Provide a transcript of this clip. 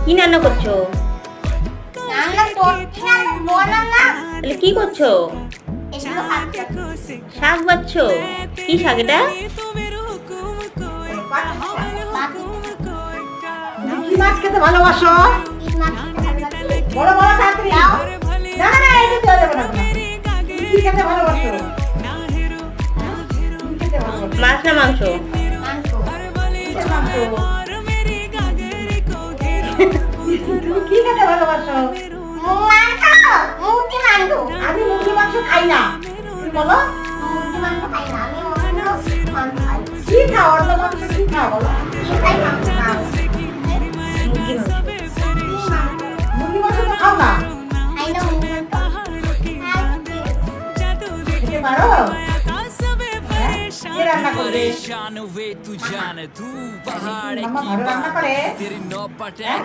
কি রান্না করছো? রান্না করছি না, বলো না। তাহলে কি করছো? এগুলো খাচ্ছি। শাক বাচ্ছো? কি শাক এটা? তুমি কি মাছ খেতে ভালোবাসো? কি মাছ খেতে ভালোবাসি? বড় বড় তাড়াতাড়ি। দাও। না না এটা দেওয়া যাবে না। তুমি কি খেতে ভালোবাসো? কি খেতে ভালোবাসো? মাছ না মাংস? মাংস। কিসের মাংস? তুমি কি খেতে ভালোবাসো? মুরগি মাংস। আমি মুরগি মাংস খাই না। তুমি বলো মুরগি মাংস খাই না, আমি অন্য মাংস খাই। কি খাও? অন্য মাংস কি খাও বলো? কি খাই? মাংস খাও। মুরগি মাংস। মুরগি মাংস তো খাও না। খাই না মুরগি মাংস। খাচ্ছি। খেতে পারো? হ্যাঁ? কে রান্না করবে? परेशान हुए तू जाने तू पहाड़ মামা की ভালো রান্না बात করে? तेरी नौपट है